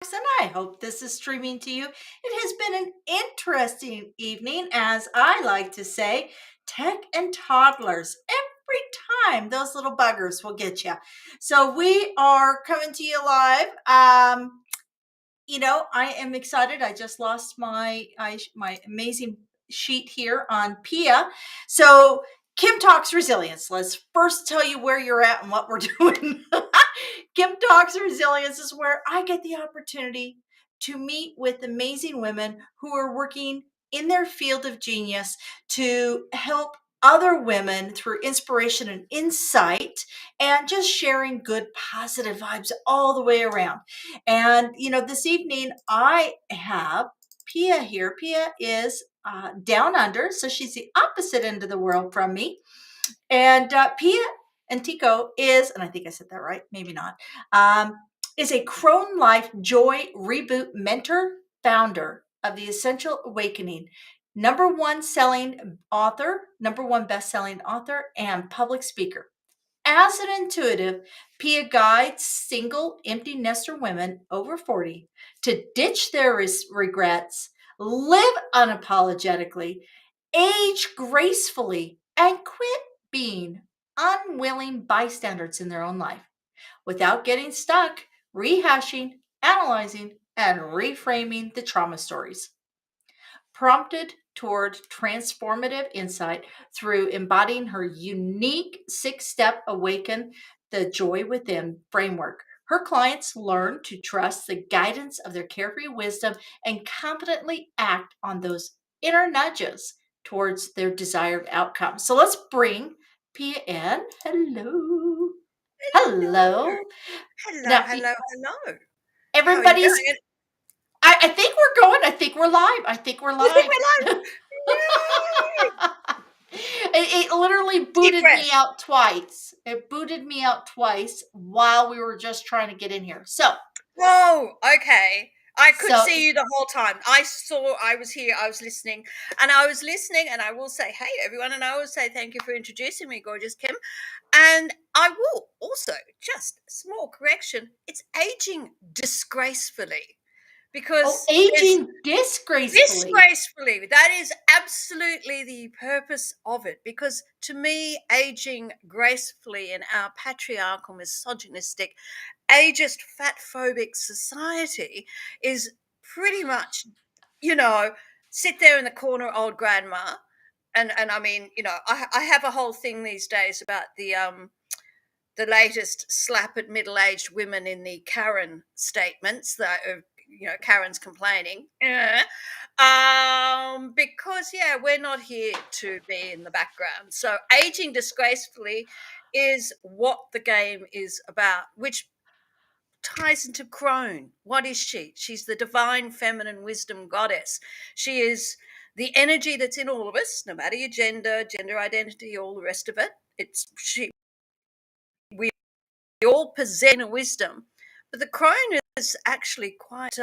and I hope this is streaming to you. It has been an interesting evening, as I like to say, tech and toddlers. Every time those little buggers will get you. So we are coming to you live. I am excited. I just lost my amazing sheet here on Pia. So Kim Talks Resilience. Let's first tell you where you're at and what we're doing. Kim Talks Resilience is where I get the opportunity to meet with amazing women who are working in their field of genius to help other women through inspiration and insight and just sharing good positive vibes all the way around. And, this evening I have Pia here. Pia is down under, so she's the opposite end of the world from me. And Pia Antico is, and I think I said that right, maybe not, is a Crone Life Joy Reboot mentor, founder of the Essential Awakening, number one best-selling author, and public speaker. As an intuitive, Pia guides single, empty nester women over 40 to ditch their regrets, live unapologetically, age gracefully, and quit being unwilling bystanders in their own life without getting stuck rehashing, analyzing, and reframing the trauma stories. Prompted toward transformative insight through embodying her unique 6-step Awaken the Joy Within framework. Her clients learn to trust the guidance of their carefree wisdom and competently act on those inner nudges towards their desired outcome. So let's bring Pia in. Hello. Hello. Hello. Hello, Now, hello, hello. How are you everybody's, going? I think we're going. I think we're live. I think we're You think live. we're live? Yay! It literally Deep booted breath. me out twice. It booted me out twice while we were just trying to get in here. Oh, okay. I could So see you the whole time. I was here, I was listening, and I will say, hey, everyone, and I will say thank you for introducing me, gorgeous Kim. And I will also, just a small correction, it's aging disgracefully because there's aging disgracefully. disgracefully. That is absolutely the purpose of it. Because to me, aging gracefully in our patriarchal, misogynistic, ageist, fat phobic society is pretty much, you know, sit there in the corner, old grandma. And I mean, I have a whole thing these days about the latest slap at middle-aged women in the Karen statements that are, Karen's complaining. Yeah. Because we're not here to be in the background. So aging disgracefully is what the game is about, which ties into Crone. What is she? She's the divine feminine wisdom goddess. She is the energy that's in all of us, no matter your gender identity, all the rest of it. It's she. We all possess inner wisdom, but the crone is actually quite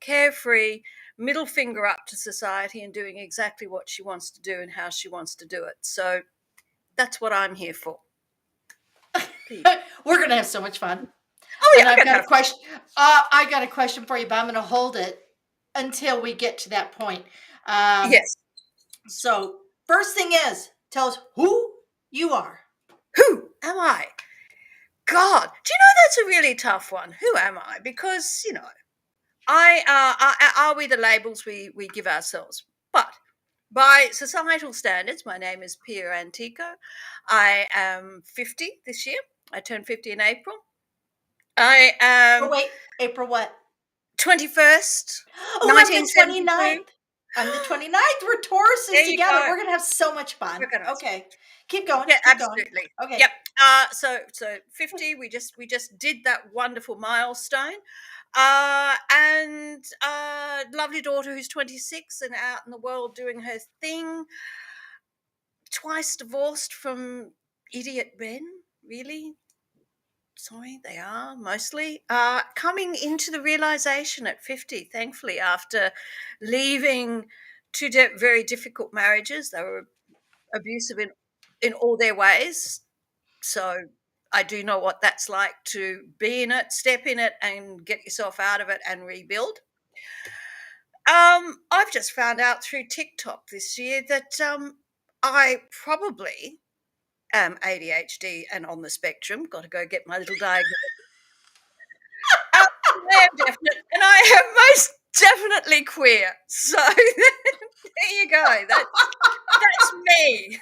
carefree, middle finger up to society and doing exactly what she wants to do and how she wants to do it. So that's what I'm here for. We're gonna have so much fun. Oh yeah, And I've I got a have question. I got a question for you, but I'm gonna hold it until we get to that point. yes. So first thing is, tell us who you are. Who am I? God, do you know that's a really tough one? Who am I? Because are we the labels we give ourselves? But by societal standards, my name is Pia Antico. I am 50 this year. I turned 50 in April. I Oh am wait, April what? 21st, Oh, I'm the 1972. 29th. I'm the 29th. We're Tauruses There you together. go. We're going to have so much fun. We're gonna Okay. Keep going. Yeah, Keep going. absolutely. Okay. Yep. So 50. We just did that wonderful milestone. And lovely daughter who's 26 and out in the world doing her thing. Twice divorced from idiot men. Really? Sorry, they are mostly coming into the realization at 50. Thankfully, after leaving two very difficult marriages, they were abusive in all their ways. So I do know what that's like to be in it, step in it, and get yourself out of it and rebuild. I've just found out through TikTok this year that I probably am ADHD and on the spectrum. Got to go get my little diagnosis. I am definite, and I am most definitely queer. So there you go. That's me.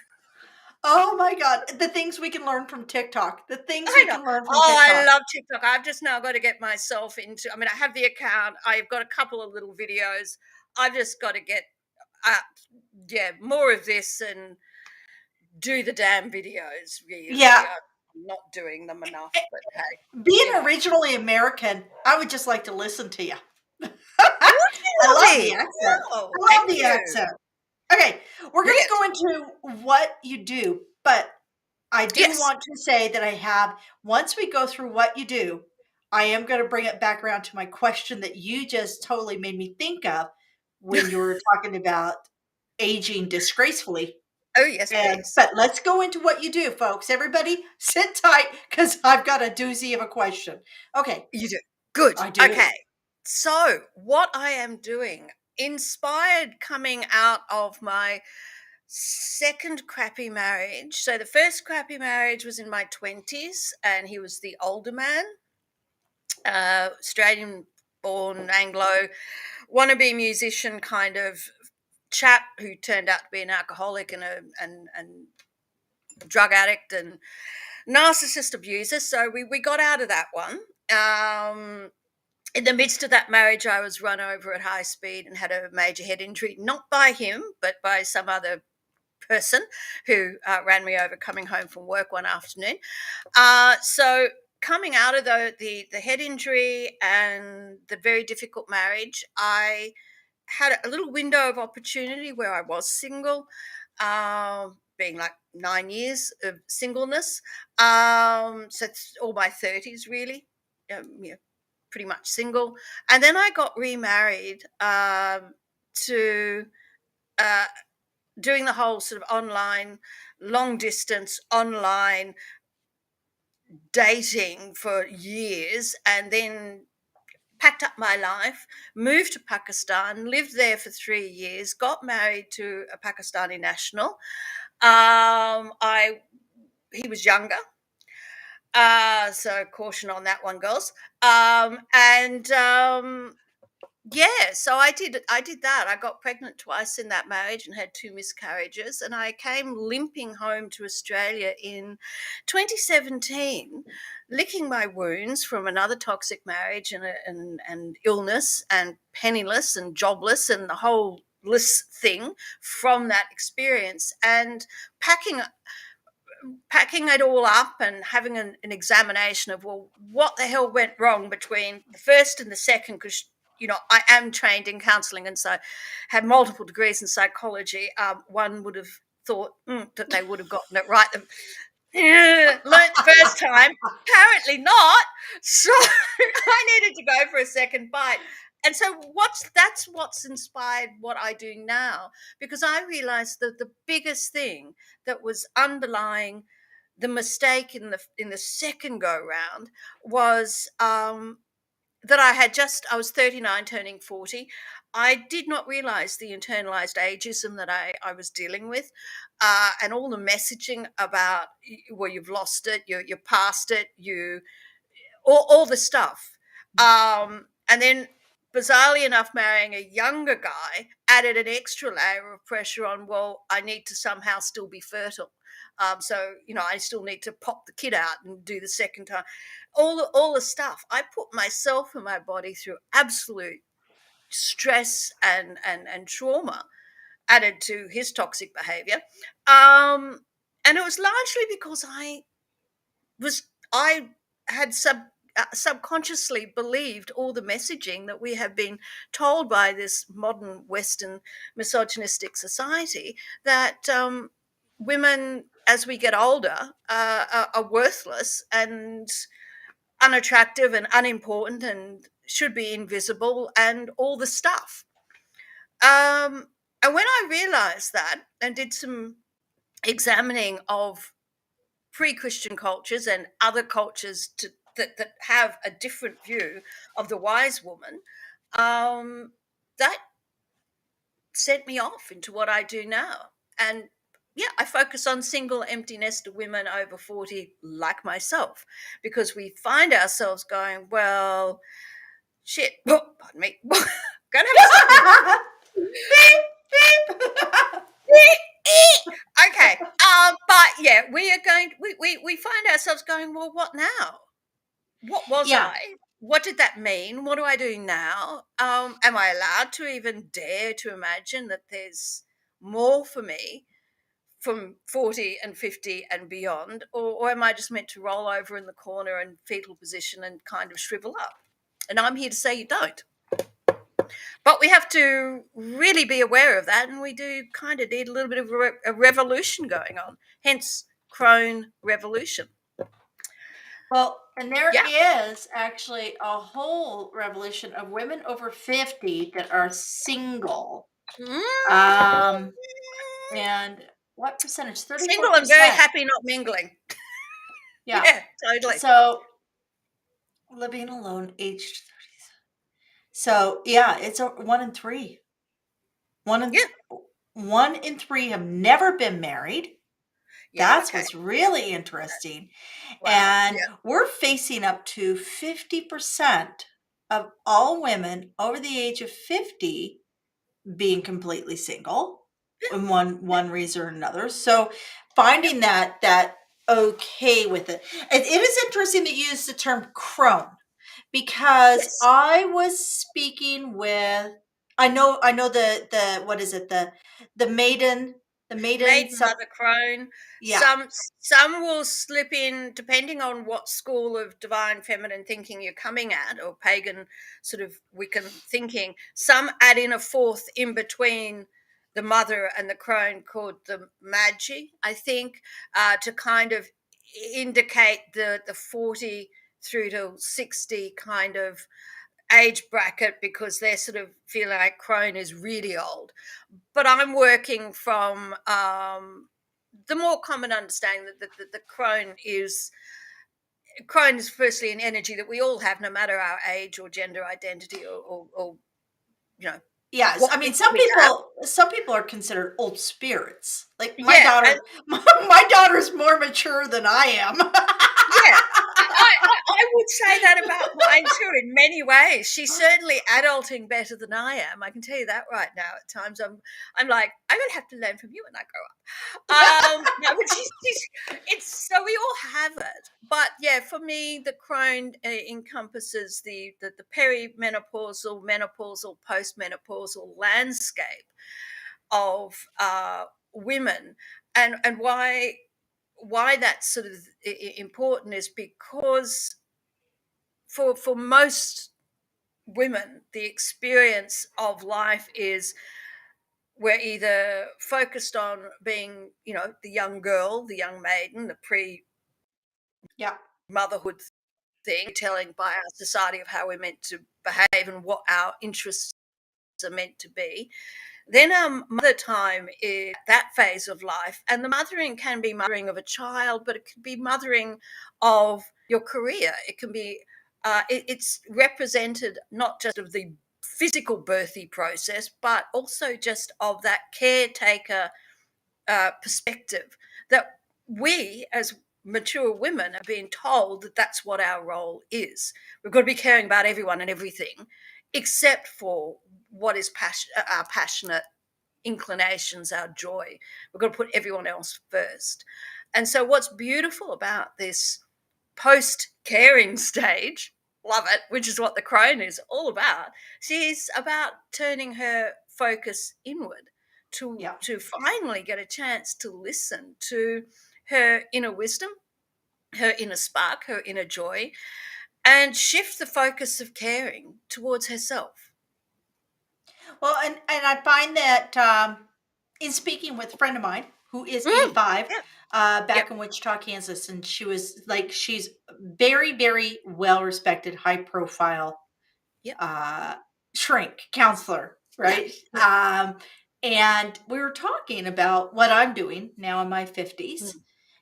Oh my God. The things we can learn from TikTok. The things I we know. can learn from Oh, I TikTok. love TikTok. I've just now got to get myself into. I mean, I have the account. I've got a couple of little videos. I've just got to get, uh, yeah, more of this and do the damn videos. Really, Yeah. I'm not doing them enough. But Being hey, originally American, I would just like to listen to you. would I you, love the lovey? accent. Oh, I love thank the you. accent. Okay, we're going to Brilliant. go into what you do, but I do Yes. want to say that I have, once we go through what you do, I am going to bring it back around to my question that you just totally made me think of when you were talking about aging disgracefully. Oh, yes, And please. but let's go into what you do, folks. Everybody, sit tight because I've got a doozy of a question. Okay, You do. Good. I do. Okay. So, what I am doing, inspired coming out of my second crappy marriage. So, the first crappy marriage was in my 20s, and he was the older man, Australian born Anglo, wannabe musician kind of chap who turned out to be an alcoholic and and drug addict and narcissist abuser. So, we got out of that one. In the midst of that marriage, I was run over at high speed and had a major head injury, not by him, but by some other person who ran me over coming home from work one afternoon. So coming out of the head injury and the very difficult marriage, I had a little window of opportunity where I was single, being like 9 years of singleness. So it's all my 30s, really. Yeah, pretty much single. And then I got remarried to uh, doing the whole sort of online, long distance, online dating for years, and then packed up my life, moved to Pakistan, lived there for 3 years, got married to a Pakistani national. I He was younger, so caution on that one, girls. And Yeah, so I did that. I got pregnant twice in that marriage and had two miscarriages, and I came limping home to Australia in 2017, licking my wounds from another toxic marriage and illness and penniless and jobless and the whole list thing from that experience, and packing packing it all up and having an examination of, well, what the hell went wrong between the first and the second, because I am trained in counselling, and so have multiple degrees in psychology. One would have thought that they would have gotten it right. Learnt the first time, apparently not. So I needed to go for a second bite. And so that's what's inspired what I do now, because I realized that the biggest thing that was underlying the mistake in the second go round was that I was 39 turning 40. I did not realize the internalized ageism that I was dealing with, and all the messaging about, well, you've lost it, you're past it, all the stuff. And then, bizarrely enough, marrying a younger guy added an extra layer of pressure on, well, I need to somehow still be fertile. So, I still need to pop the kid out and do the second time. All the stuff. I put myself and my body through absolute stress and trauma added to his toxic behavior. And it was largely because was I had subconsciously believed all the messaging that we have been told by this modern Western misogynistic society, that women, as we get older, are worthless and unattractive and unimportant and should be invisible and all the stuff. And when I realized that and did some examining of pre-Christian cultures and other cultures that have a different view of the wise woman, that sent me off into what I do now. And yeah, I focus on single empty nester women over 40 like myself, because we find ourselves going, well, shit, pardon me, gonna have a sniffle. Beep, beep. Okay. But yeah, we are going, we find ourselves going, well, what now? What was Yeah. I? What did that mean? What do I do now? Am I allowed to even dare to imagine that there's more for me from 40 and 50 and beyond? Or am I just meant to roll over in the corner and fetal position and kind of shrivel up? And I'm here to say you don't. But we have to really be aware of that, and we do kind of need a little bit of a revolution going on. Hence, crone revolution. Well, and there Yeah. is actually a whole revolution of women over 50 that are single. Mm. And what percentage? Single and very 34%. happy not mingling. Yeah. Yeah, totally. So living alone, aged 30. So yeah, it's a 1 in 3. Yeah. 1 in 3 have never been married. Yeah. That's Okay. what's really interesting. Wow. And Yeah. we're facing up to 50% of all women over the age of 50 being completely single in one reason or another. So finding that okay with it. It is interesting that you use the term crone, because Yes. I was speaking with, I know the what is it, the maiden Maiden, some, mother, crone. yeah. Some will slip in depending on what school of divine feminine thinking you're coming at, or pagan sort of Wiccan thinking. Some add in a fourth in between the mother and the crone called the magi, I think, to kind of indicate the 40 through to 60 kind of age bracket, because they're sort of feeling like crone is really old. But I'm working from the more common understanding that the crone is firstly an energy that we all have, no matter our age or gender identity, or you know Yes, what I mean, gifts we have. some people are considered old spirits. Like my Yeah, and daughter, my daughter's more mature than I am. yeah, I would say that about mine too, in many ways. She's certainly adulting better than I am. I can tell you that right now. At times, I'm like, I'm gonna have to learn from you when I grow up. No, but it's so we all have it. But yeah, for me, the crone encompasses the perimenopausal, menopausal, postmenopausal landscape of women, and why that's sort of important is because for most women, the experience of life is we're either focused on being, the young girl, the young maiden, the Yeah, pre-motherhood thing, telling by our society of how we're meant to behave and what our interests are meant to be. Then mother time is that phase of life, and the mothering can be mothering of a child, but it can be mothering of your career. It can be it's represented not just of the physical birthing process, but also just of that caretaker perspective that we as mature women are being told that that's what our role is. We've got to be caring about everyone and everything except for what is our passionate inclinations, our joy. We've got to put everyone else first. And so what's beautiful about this post caring stage, love it, which is what the crone is all about. She's about turning her focus inward to yeah. to finally get a chance to listen to her inner wisdom, her inner spark, her inner joy, and shift the focus of caring towards herself. Well, and I find that in speaking with a friend of mine who is Mm, 85, yeah, back yep, in Wichita, Kansas, and she was like, she's very, very well respected, high profile yep, uh, shrink counselor, yeah, right? yeah. And we were talking about what I'm doing now in my 50s, Mm,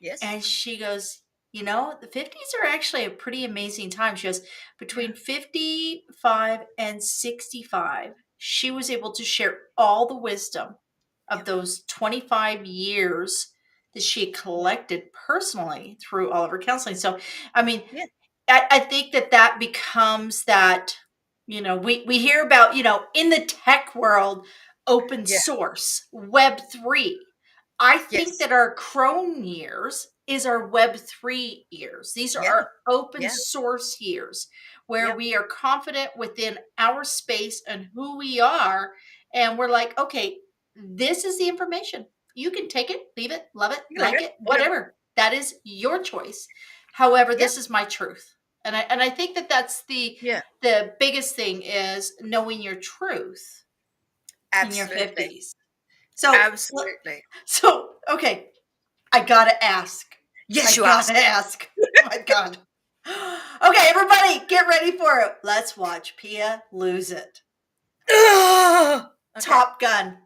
Yes. And she goes, the 50s are actually a pretty amazing time. She goes, Yeah. between 55 and 65, she was able to share all the wisdom of Yep. those 25 years that she had collected personally through all of her counseling. So, I mean, Yeah. I think that becomes that, we hear about, in the tech world, open Yeah. source, Web3. I think Yes. that our crone years is our Web3 years. These are Yeah. our open Yeah. source years where Yep. we are confident within our space and who we are. And we're like, okay, this is the information. You can take it, leave it, love it, You can leave like it. it, Whatever. whatever. That is your choice. However, Yep. this is my truth. And I think that that's Yeah. the biggest thing is knowing your truth in your Absolutely. 50s. So Absolutely. okay, I gotta ask. I Yes, you asked. gotta ask. Oh my god. Okay, everybody, get ready for it. Let's watch Pia lose it. Ugh! Okay. Top Gun.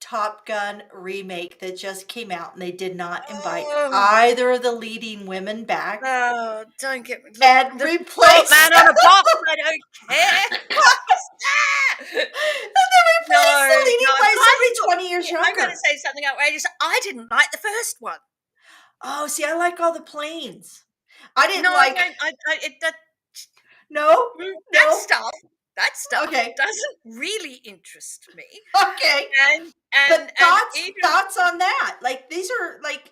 Top Gun remake that just came out, and they did not invite Oh, either of the leading women back no, don't get me. Look, and the short replace man on a box. I don't care. What is that? and then replace the No, leading no. by I somebody look, 20 years I'm going to younger. say something outrageous. I didn't like the first one. Oh, see, I like all the planes. I No, didn't I like don't. no, That no. stuff. That stuff Okay, doesn't really interest me. okay. And and But and thoughts even thoughts on that? Like these are like,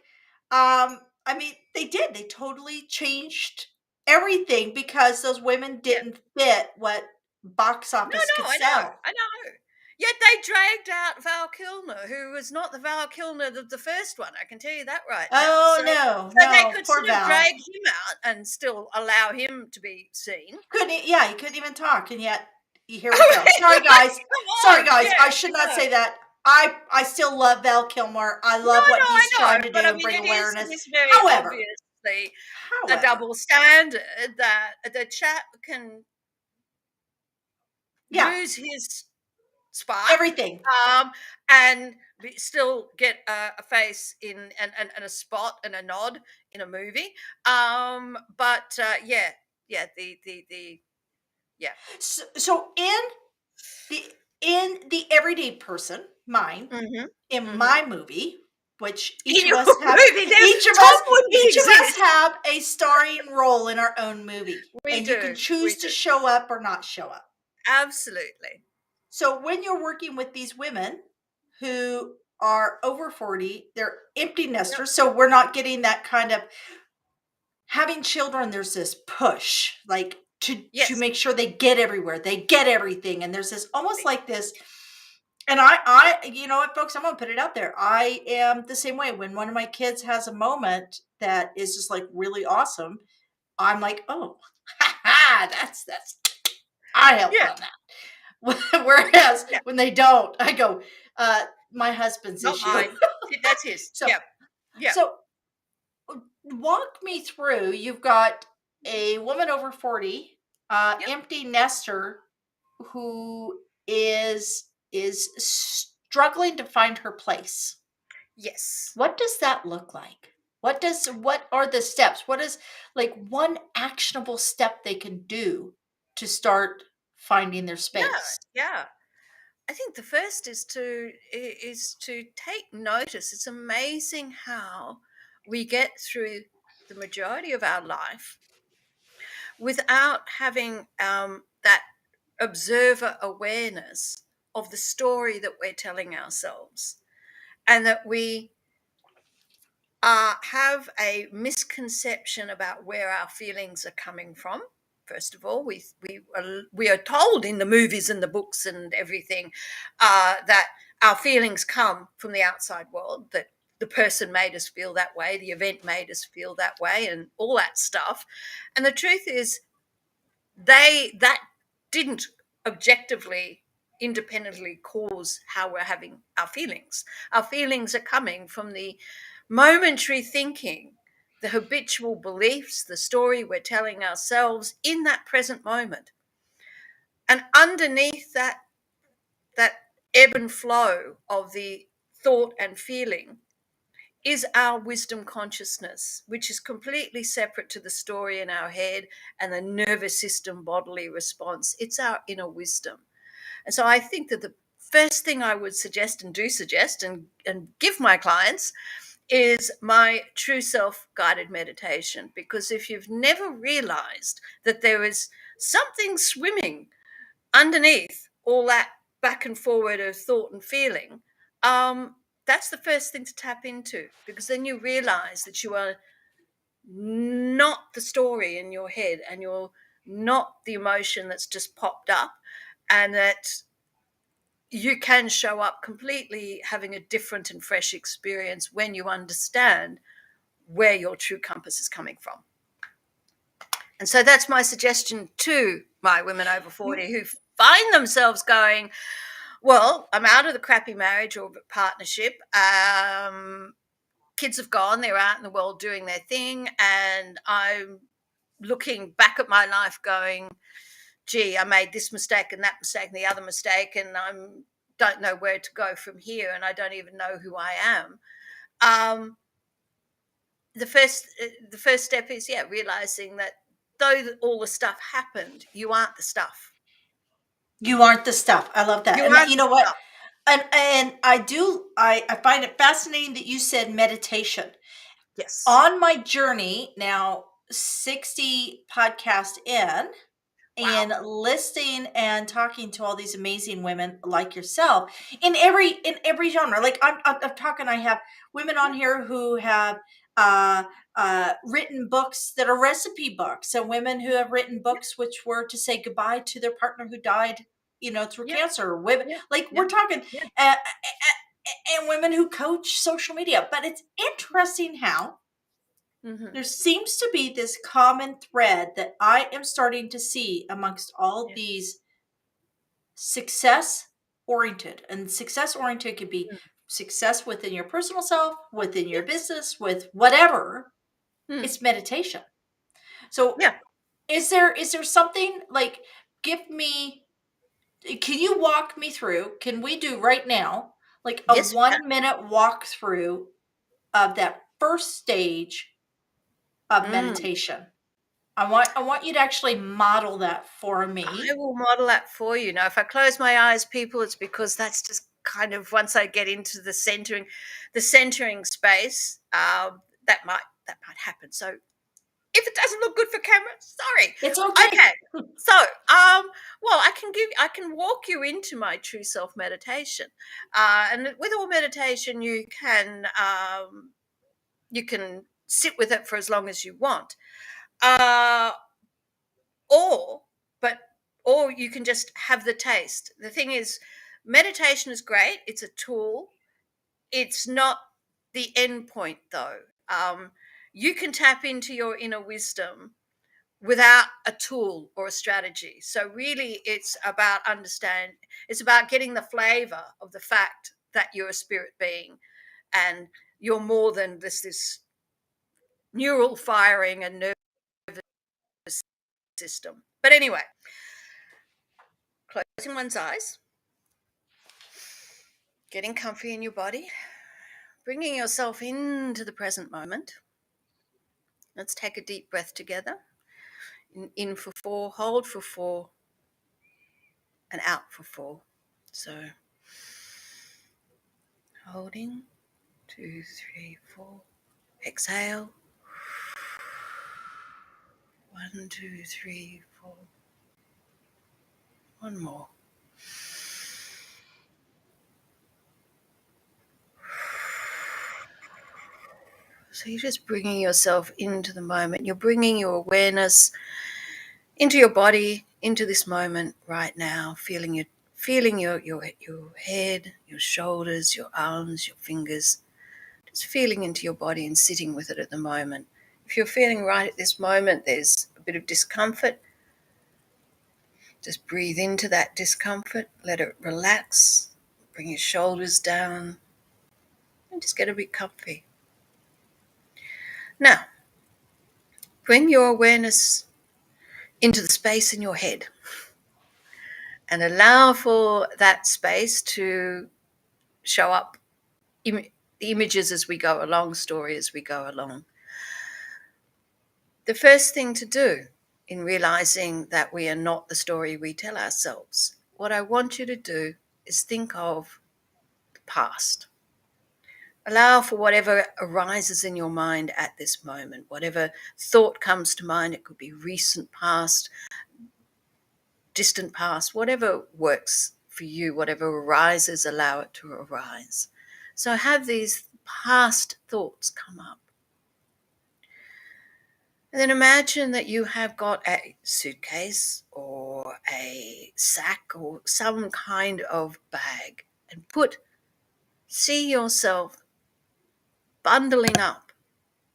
I mean, they totally changed everything because those women yeah. didn't fit what box No, office no, could sell. I know. Yet they dragged out Val Kilmer, who was not the Val Kilmer of the first one. I can tell you that right now. Oh So, no, so they no, could poor sort of Val. drag him out and still allow him to be seen. Yeah, he couldn't even talk, and yet here we go. I mean, like, come Sorry on, guys, yeah, I should you not know. say that. I still love Val Kilmer. I No, love what I he's trying know, to but do I and mean, bring it awareness. is very However, obviously a however, double standard that the chap can yeah, lose his spark, everything. um, and still get a face in and a spot and a nod in a movie. But yeah, the yeah. So the in the everyday person, mine, Mm-hmm. in Mm-hmm. my movie, which In your movie, there Tom wouldn't each of us exist. have a starring role in our own movie, We and you can do, we choose to do, show up or not show up. absolutely. So when you're working with these women who are over 40, they're empty Yep. nesters. So we're not getting that kind of having children. There's this push, like to Yes. make sure they get everywhere, they get everything. And there's this almost Right. like this. And I, you know what, folks, I'm going to put it out there. I am the same way. When one of my kids has a moment that is just like really awesome, I'm like, oh, that's, I helped Yeah. on that. Whereas Yeah. when they don't, I go, my husband's Not issue. mine. That's his. so, Yeah. Yeah. so walk me through. You've got a woman over 40, Yep. empty nester who is struggling to find her place. Yes. What does that look like? What are the steps? What is like one actionable step they can do to start finding their Yeah. space? Yeah. I think the first is to take notice. It's amazing how we get through the majority of our life without having that observer awareness of the story that we're telling ourselves, and that we have a misconception about where our feelings are coming from. First of all, we are told in the movies and the books and everything that our feelings come from the outside world, that the person made us feel that way, the event made us feel that way, and all that stuff. And the truth is, that didn't objectively, independently cause how we're having our feelings. Our feelings are coming from the momentary thinking, the habitual beliefs, the story we're telling ourselves in that present moment. And underneath that ebb and flow of the thought and feeling is our wisdom consciousness, which is completely separate to the story in our head and the nervous system bodily response. It's our inner wisdom. And so I think that the first thing I would suggest and do suggest and give my clients is my true self guided meditation. Because if you've never realized that there is something swimming underneath all that back and forward of thought and feeling, that's the first thing to tap into, because then you realize that you are not the story in your head and you're not the emotion that's just popped up, and that you can show up completely having a different and fresh experience when you understand where your true compass is coming from. And so that's my suggestion to my women over 40 who find themselves going, well, I'm out of the crappy marriage or partnership. Kids have gone, they're out in the world doing their thing. And I'm looking back at my life going, gee, I made this mistake and that mistake and the other mistake, and I don't know where to go from here, and I don't even know who I am. The first step is, realizing that though all the stuff happened, you aren't the stuff. You aren't the stuff. I love that. You And aren't you the know what? stuff. And I find it fascinating that you said meditation. Yes. On my journey now, 60 podcasts in, Wow. and listening and talking to all these amazing women like yourself in every genre. Like I'm talking, I have women on here who have uh written books that are recipe books, and women who have written Yeah. books which were to say goodbye to their partner who died, through Yeah. cancer. Women, Yeah. like, Yeah. we're talking, Yeah. and women who coach social media. But it's interesting how Mm-hmm. there seems to be this common thread that I am starting to see amongst all Yeah. these success oriented. And success oriented could be success within your personal self, within Yeah. your business, with whatever. Mm. It's meditation. So Yeah. is there something like, give me, can you walk me through, can we do right now like a Yes, we can. 1 minute walkthrough of that first stage of Mm. meditation? I want you to actually model that for I me. will model that for you. Now, if I close my eyes, people, it's because that's just kind of once I get into the centering space, that might happen. So if it doesn't look good for camera, sorry. It's okay. Okay. So, well, I can walk you into my true self meditation, and with all meditation, you can sit with it for as long as you want, uh, or but or you can just have the taste. The thing is, meditation is great. It's a tool. It's not the end point, though. You can tap into your inner wisdom without a tool or a strategy. So really it's about getting the flavor of the fact that you're a spirit being, and you're more than this neural firing and nervous system. But anyway, closing one's eyes, getting comfy in your body, bringing yourself into the present moment. Let's take a deep breath together. In for 4, hold for 4, and out for 4. So holding, 2, 3, 4. Exhale. 1, 2, 3, 4. One more. So you're just bringing yourself into the moment. You're bringing your awareness into your body, into this moment right now, feeling your head, your shoulders, your arms, your fingers, just feeling into your body and sitting with it at the moment. If you're feeling right at this moment, there's a bit of discomfort, just breathe into that discomfort, let it relax, bring your shoulders down, and just get a bit comfy. Now, bring your awareness into the space in your head and allow for that space to show up images as we go along, story as we go along. The first thing to do in realizing that we are not the story we tell ourselves, what I want you to do is think of the past. Allow for whatever arises in your mind at this moment, whatever thought comes to mind. It could be recent past, distant past, whatever works for you, whatever arises, allow it to arise. So have these past thoughts come up. And then imagine that you have got a suitcase or a sack or some kind of bag, and see yourself bundling up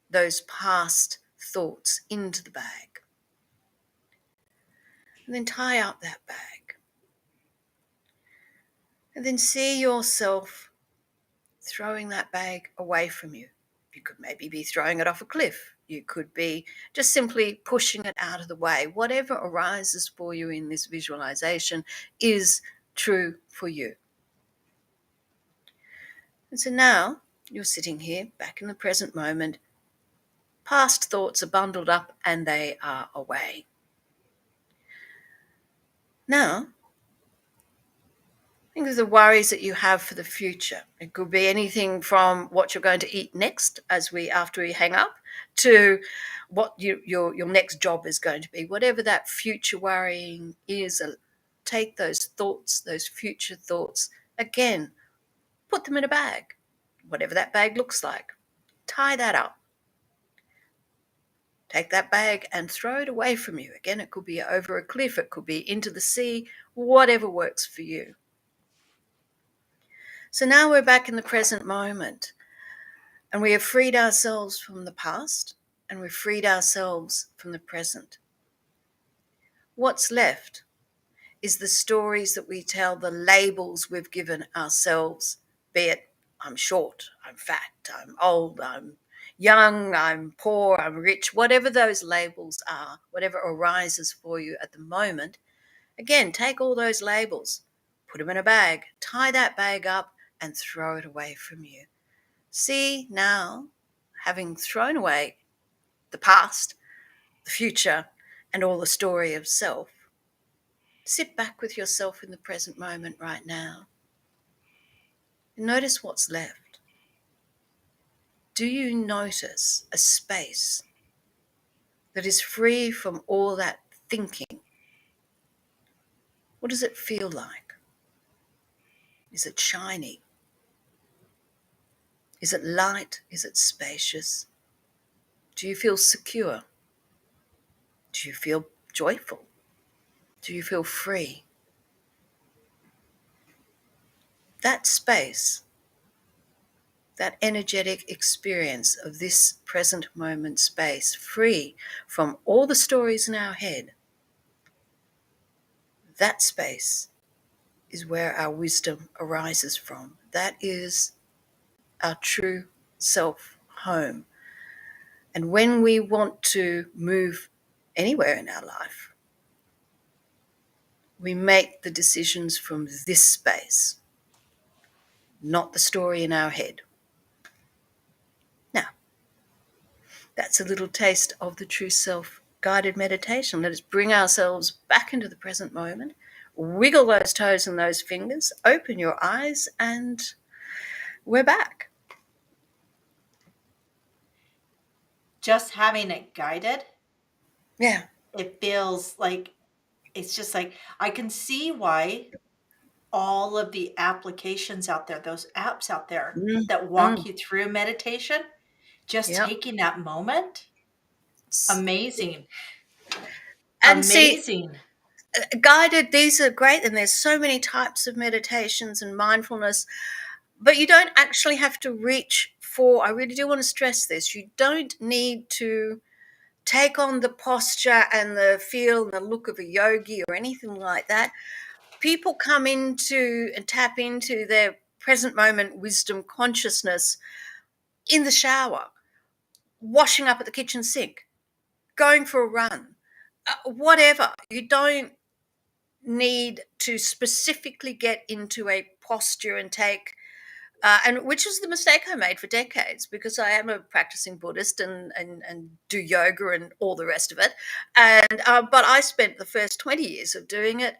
those past thoughts into the bag. And then tie up that bag. And then see yourself throwing that bag away from you. You could maybe be throwing it off a cliff. You could be just simply pushing it out of the way. Whatever arises for you in this visualization is true for you. And so now you're sitting here back in the present moment. Past thoughts are bundled up and they are away. Now, think of the worries that you have for the future. It could be anything from what you're going to eat next after we hang up, to what your next job is going to be. Whatever that future worrying is, take those thoughts, those future thoughts, again, put them in a bag, whatever that bag looks like. Tie that up. Take that bag and throw it away from you. Again, it could be over a cliff, it could be into the sea, whatever works for you. So now we're back in the present moment, and we have freed ourselves from the past, and we've freed ourselves from the present. What's left is the stories that we tell, the labels we've given ourselves, be it I'm short, I'm fat, I'm old, I'm young, I'm poor, I'm rich, whatever those labels are, whatever arises for you at the moment. Again, take all those labels, put them in a bag, tie that bag up, and throw it away from you. See now, having thrown away the past, the future, and all the story of self, sit back with yourself in the present moment right now. And notice what's left. Do you notice a space that is free from all that thinking? What does it feel like? Is it shiny? Is it light? Is it spacious? Do you feel secure? Do you feel joyful? Do you feel free? That space, that energetic experience of this present moment space, free from all the stories in our head, that space is where our wisdom arises from. That is our true self home. And when we want to move anywhere in our life, we make the decisions from this space, not the story in our head. Now, that's a little taste of the true self guided meditation. Let us bring ourselves back into the present moment, wiggle those toes and those fingers, open your eyes, and we're back. Just having it guided, Yeah. it feels like it's just like I can see why all of the applications out there, those apps out there that walk you through meditation, just Yep. taking that moment, amazing. And see, Amazing. guided, these are great, and there's so many types of meditations and mindfulness, but you don't actually have to reach for, I really do want to stress this, you don't need to take on the posture and the feel and the look of a yogi or anything like that. People come into and tap into their present moment wisdom consciousness in the shower, washing up at the kitchen sink, going for a run, whatever. You don't need to specifically get into a posture and take and which was the mistake I made for decades, because I am a practicing Buddhist and do yoga and all the rest of it. And but I spent the first 20 years of doing it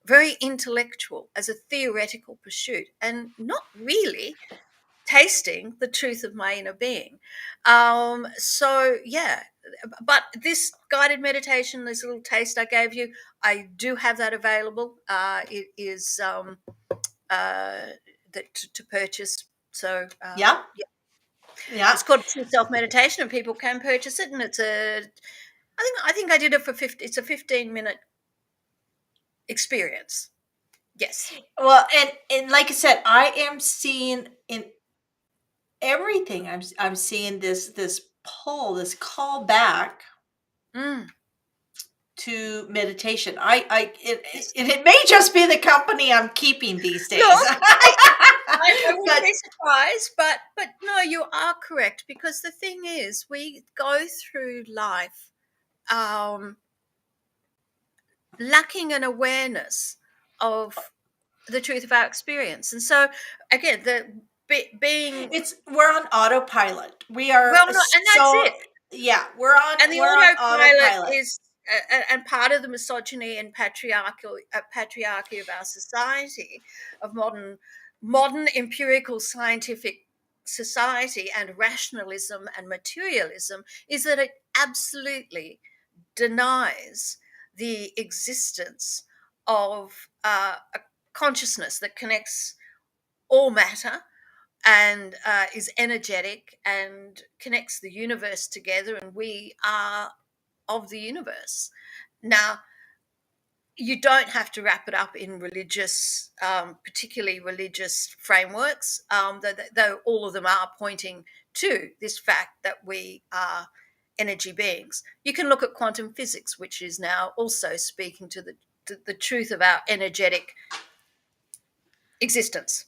very intellectual, as a theoretical pursuit, and not really tasting the truth of my inner being. So yeah, but this guided meditation, this little taste I gave you, I do have that available. It is uh, to purchase. So Yeah. yeah, Yeah. it's called True Self Meditation, and people can purchase it. And it's a, I think I did it for 50. It's a 15-minute experience. Yes. Well, and like I said, I am seeing in everything. I'm seeing this pull, this call back Mm, to meditation. yes. It may just be the company I'm keeping these days. Look, I wouldn't But be surprised, but no, you are correct, because the thing is, we go through life um, lacking an awareness of the truth of our experience, and so again, being it's we're on autopilot. We are well, no, and that's so it. yeah, And the we're on autopilot autopilot. is, and part of the misogyny and patriarchy of our society, of modern empirical scientific society, and rationalism and materialism, is that it absolutely denies the existence of a consciousness that connects all matter, and is energetic and connects the universe together, and we are of the universe. Now, you don't have to wrap it up in religious, particularly religious frameworks, though all of them are pointing to this fact that we are energy beings. You can look at quantum physics, which is now also speaking to the truth of our energetic existence.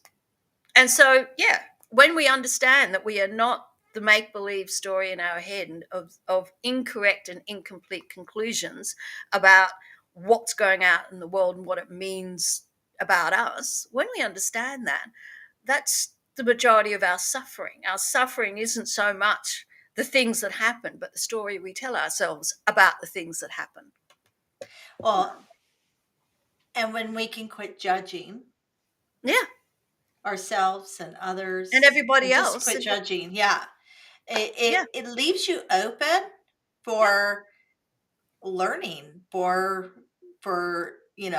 And so, yeah, when we understand that we are not the make believe story in our head of incorrect and incomplete conclusions about what's going out in the world and what it means about us, when we understand that, that's the majority of our suffering. Our suffering isn't so much the things that happen, but the story we tell ourselves about the things that happen. Well, and when we can quit judging Yeah. ourselves and And others everybody and just else. quit judging, yeah, Yeah. it leaves you open Yeah. for learning, for it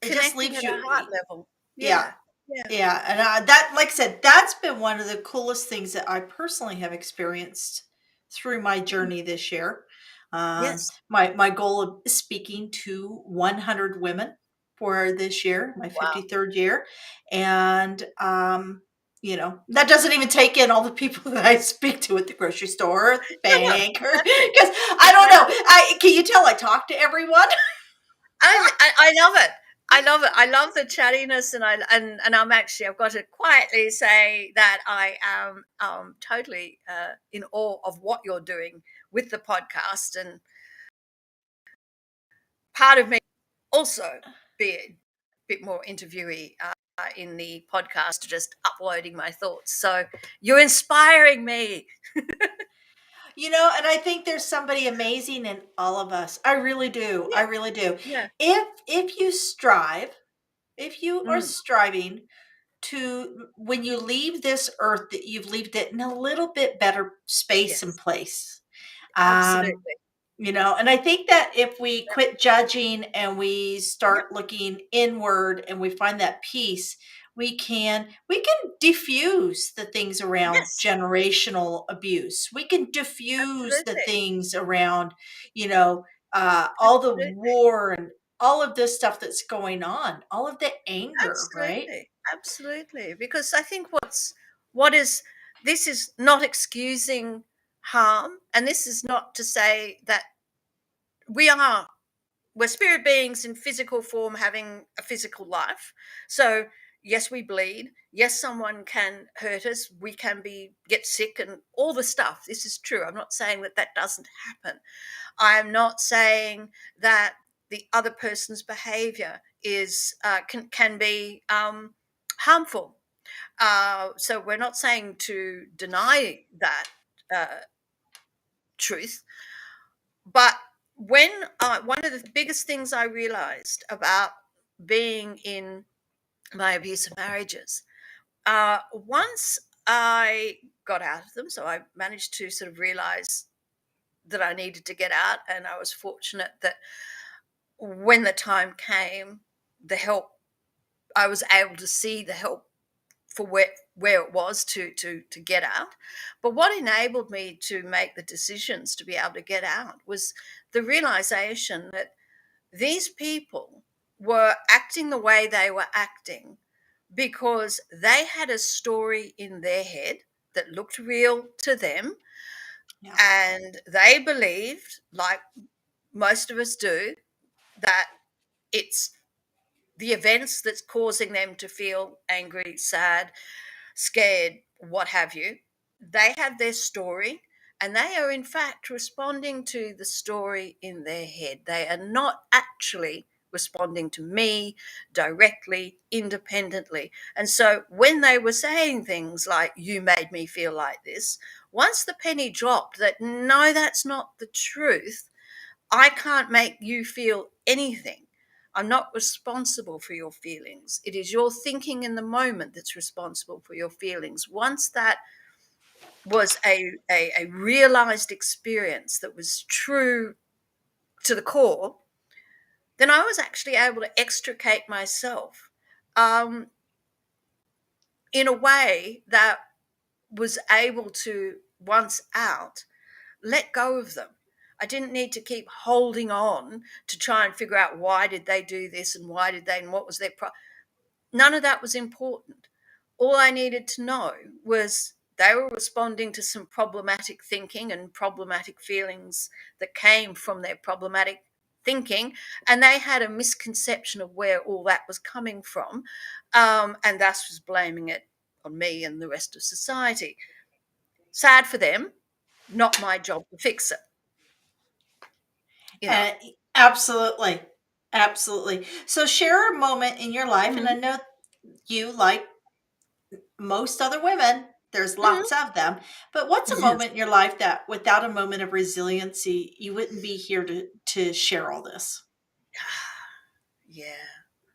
just Connecting leaves at you. a heart level. Yeah. Yeah. Yeah. Yeah, and that, like I said, that's been one of the coolest things that I personally have experienced through my journey this year. Yes. My goal of speaking to 100 women for this year, my Wow. 53rd year, and that doesn't even take in all the people that I speak to at the grocery store, or the No, no, bank, or that's it. because I don't That's know. it. Can you tell I talk to everyone? I love it. I love it. I love the chattiness, and I've got to quietly say that I am totally in awe of what you're doing with the podcast, and part of me also be a bit more interviewee in the podcast, just uploading my thoughts. So you're inspiring me. And I think there's somebody amazing in all of us. I really do. I Yeah. really do. Yeah. If you strive, if you are Mm, striving to, when you leave this earth, that you've left it in a little bit better space and yes. place. Absolutely. Um, and I think that if we Yeah. quit judging and we Yeah. start looking inward and we find that peace, we can diffuse the things around Yes. generational abuse. We can diffuse the Absolutely. things around, you know, all the Absolutely. war and all of this stuff that's going on, all of the anger, right? Absolutely. Absolutely. Because I think what is this is not excusing harm, and this is not to say that we are we're spirit beings in physical form having a physical life. So yes, we bleed. Yes, someone can hurt us. We can get sick and all the stuff. This is true. I'm not saying that that doesn't happen. I'm not saying that the other person's behavior is can be harmful. So we're not saying to deny that truth, but when one of the biggest things I realized about being in my abusive marriages, once I got out of them, so I managed to sort of realize that I needed to get out, and I was fortunate that when the time came, the help I was able to see the help for where it was to get out. But what enabled me to make the decisions to be able to get out was the realization that these people were acting the way they were acting because they had a story in their head that looked real to them, Yeah. and they believed, like most of us do, that it's the events that's causing them to feel angry, sad, scared, what have you. They have their story, and they are in fact responding to the story in their head. They are not actually responding to me directly, independently. And so when they were saying things like, "You made me feel like this," once the penny dropped that no, that's not the truth, I can't make you feel anything. I'm not responsible for your feelings. It is your thinking in the moment that's responsible for your feelings. Once that was a realized experience that was true to the core, then I was actually able to extricate myself um, in a way that was able to, once out, let go of them. I didn't need to keep holding on to try and figure out why did they do this and why did they and what was their none of that was important. All I needed to know was they were responding to some problematic thinking and problematic feelings that came from their problematic thinking, and they had a misconception of where all that was coming from, and thus was blaming it on me and the rest of society. Sad for them, not my job to fix it, you know. Uh, Absolutely. Absolutely. So share a moment in your life, and I Mhm. know you, like most other women, there's Mhm. lots of them, but what's a Yes. moment in your life that without a moment of resiliency, you wouldn't be here to share all this? Yeah.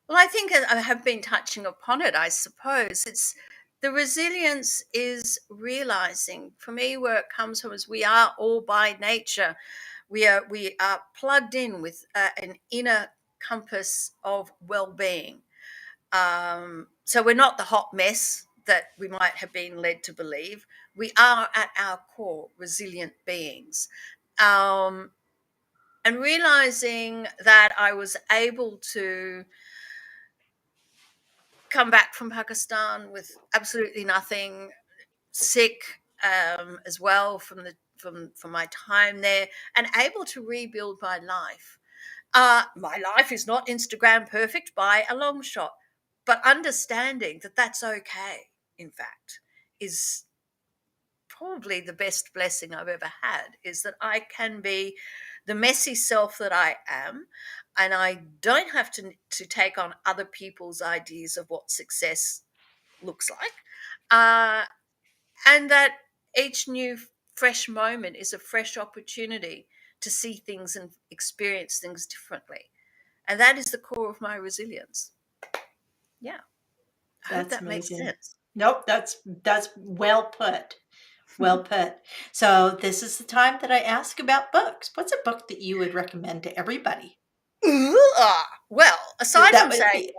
Well, I think I have been touching upon it, I suppose. It's the resilience is realizing for me where it comes from is we are all by nature. We are plugged in with an inner compass of well-being. So we're not the hot mess that we might have been led to believe. We are at our core resilient beings. Um, and realizing that I was able to come back from Pakistan with absolutely nothing, sick as well from my time there, and able to rebuild my life. My life is not Instagram perfect by a long shot, but understanding that that's okay. In fact, is probably the best blessing I've ever had. Is that I can be the messy self that I am, and I don't have to take on other people's ideas of what success looks like, uh, and that each new fresh moment is a fresh opportunity to see things and experience things differently, and that is the core of my resilience. Yeah, I hope That's that makes amazing. sense. Nope, that's well put. Well put. So this is the time that I ask about books. What's a book that you would recommend to everybody? Ooh, well, That would be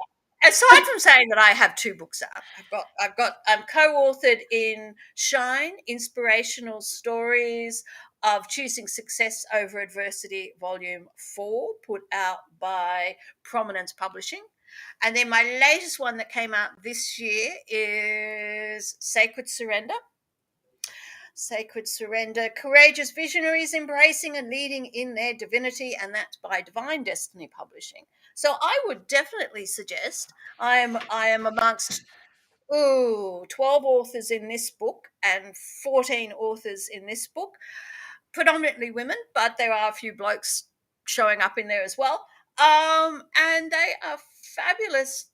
aside from saying that I have two books out, I'm co-authored in Shine: Inspirational Stories of Choosing Success Over Adversity, Volume 4, put out by Prominence Publishing. And then my latest one that came out this year is Sacred Surrender, Courageous Visionaries Embracing and Leading in Their Divinity, and that's by Divine Destiny Publishing. So I would definitely suggest I am amongst 12 authors in this book and 14 authors in this book, predominantly women, but there are a few blokes showing up in there as well. And they are fabulous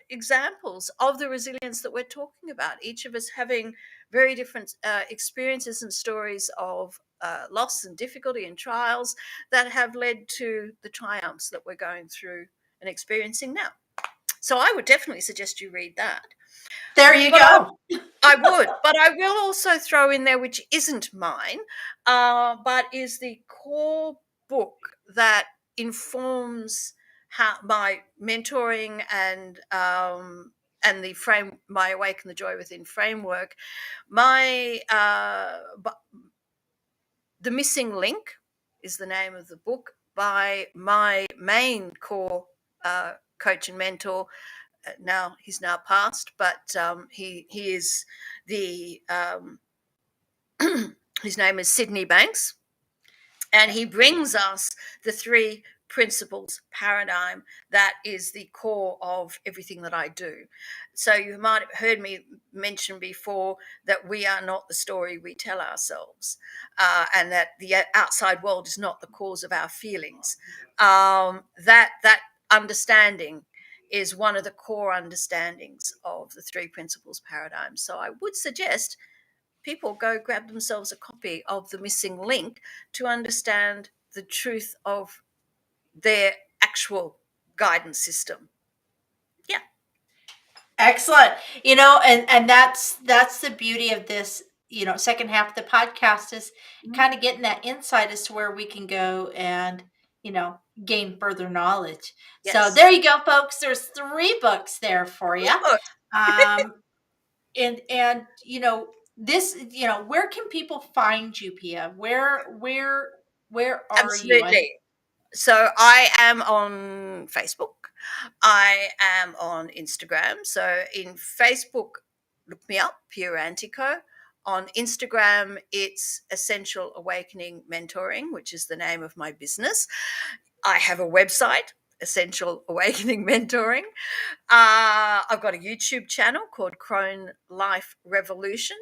examples of the resilience that we're talking about. Each of us having very different experiences and stories of loss and difficulty and trials that have led to the triumphs that we're going through and experiencing now. So I would definitely suggest you read that. There you But go. I would, but I will also throw in there, which isn't mine, but is the core book that informs how my mentoring and the frame, my Awaken the Joy Within framework. My The Missing Link is the name of the book by my main core coach and mentor. Now he's now passed, but he is the his name is Sydney Banks, and he brings us the three principles paradigm that is the core of everything that I do. So you might have heard me mention before that we are not the story we tell ourselves, and that the outside world is not the cause of our feelings. That understanding is one of the core understandings of the three principles paradigm. So I would suggest people go grab themselves a copy of The Missing Link to understand the truth of their actual guidance system. Yeah. Excellent. And that's the beauty of this, second half of the podcast is kind of getting that insight as to where we can go and, gain further knowledge. So Yes. there you go, folks. There's 3 books there for you. Good. Um, and this, where can people find you, Pia? Where are you? Absolutely. So I am on Facebook. I am on Instagram. So in Facebook, look me up, Pia Antico. On Instagram, it's Essential Awakening Mentoring, which is the name of my business. I have a website, Essential Awakening Mentoring. I've got a YouTube channel called Crone Life Revolution.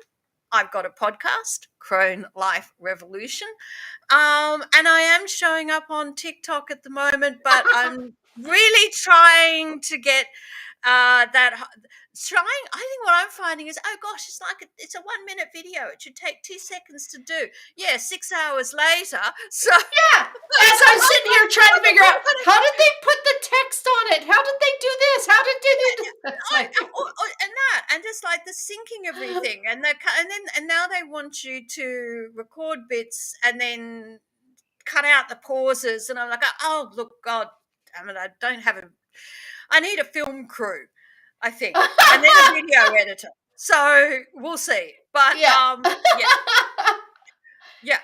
I've got a podcast, Crone Life Revolution. And I am showing up on TikTok at the moment, but I'm really trying to get trying. I think what I'm finding is, oh gosh, it's a 1 minute video. It should take 2 seconds to do. Yeah, 6 hours later. So Yeah. As I'm sitting here trying to figure out how did they put the text on it? How did they do this? How did they do this? It's like, and just like the syncing everything, and now they want you to record bits and then cut out the pauses, and I'm like, oh look, God damn it, I need a film crew, I think, and then a video editor. So we'll see, but yeah. yeah.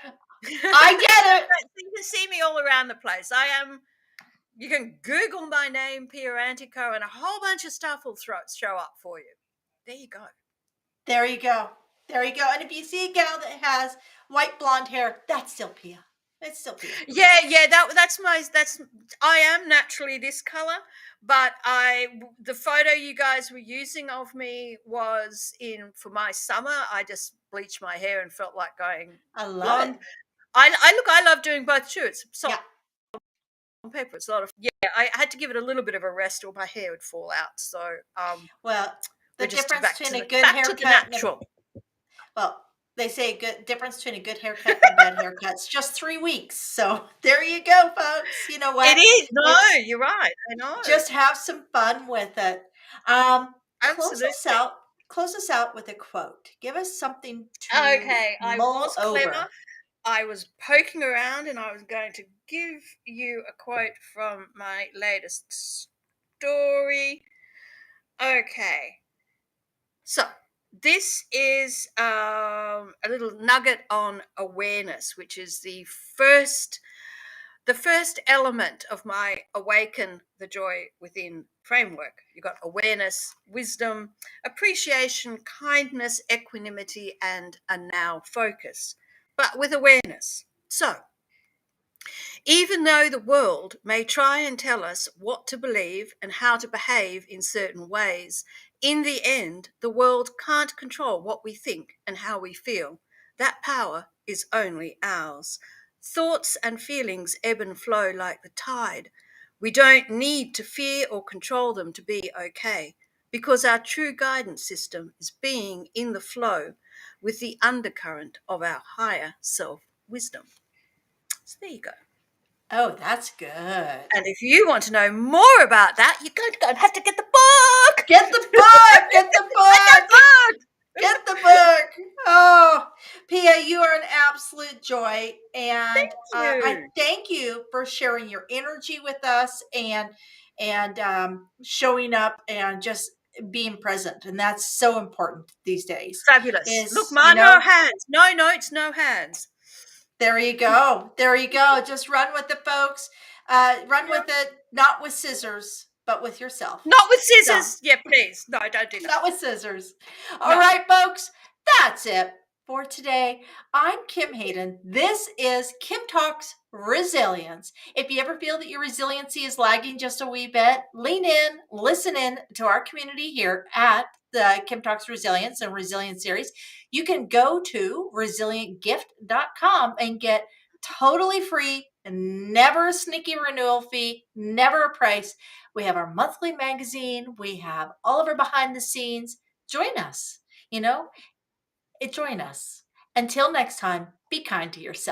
I get it. You can see me all around the place. You can Google my name, Pia Antico, and a whole bunch of stuff will show up for you. There you go. There you go. There you go. And if you see a gal that has white blonde hair, that's still Pia. It's still Pia. Yeah. I am naturally this color, but the photo you guys were using of me was for my summer. I just bleached my hair and felt like going I love blonde. it. I love doing both too. It's soft Yeah. on paper. It's a lot of I had to give it a little bit of a rest or my hair would fall out. So Well, the we're just difference back between to a good the haircut and natural. well, they say a good difference between a good haircut and a bad haircut is just 3 weeks. So there you go, folks. You know what? It is. No, It's you're right. I know. just have some fun with it. Close us Absolutely. out. Close us out with a quote. Give us something to Okay, I mull was clever. over. I was poking around and I was going to give you a quote from my latest story. Okay. So, this is a little nugget on awareness, which is the first element of my Awaken the Joy Within framework. You've got awareness, wisdom, appreciation, kindness, equanimity, and a now focus. But with awareness. So, even though the world may try and tell us what to believe and how to behave in certain ways, in the end, the world can't control what we think and how we feel. That power is only ours. Thoughts and feelings ebb and flow like the tide. We don't need to fear or control them to be okay, because our true guidance system is being in the flow with the undercurrent of our higher self wisdom. So there you go. Oh, that's good. And if you want to know more about that, you're going to go and have to get the book. Get the book. Get the book. Get the book. Oh, Pia, you are an absolute joy. And I You. thank you for sharing your energy with us and showing up and just being present. And that's so important these days Fabulous. Look, is, Ma, no hands. No notes, no hands. there you go. There you go. Just run with it, folks. Run with it, not with scissors, but with yourself. Not with So, scissors. Yeah, please. No, don't do that. not with scissors. All No. right, folks. That's it for today. I'm Kim Hayden. This is Kim Talks Resilience. If you ever feel that your resiliency is lagging just a wee bit, lean in, listen in to our community here at the Kim Talks Resilience and Resilience series. You can go to resilientgift.com and get totally free, never a sneaky renewal fee, never a price. We have our monthly magazine. We have all of our behind the scenes. Join us, you know, join us. Until next time, be kind to yourself.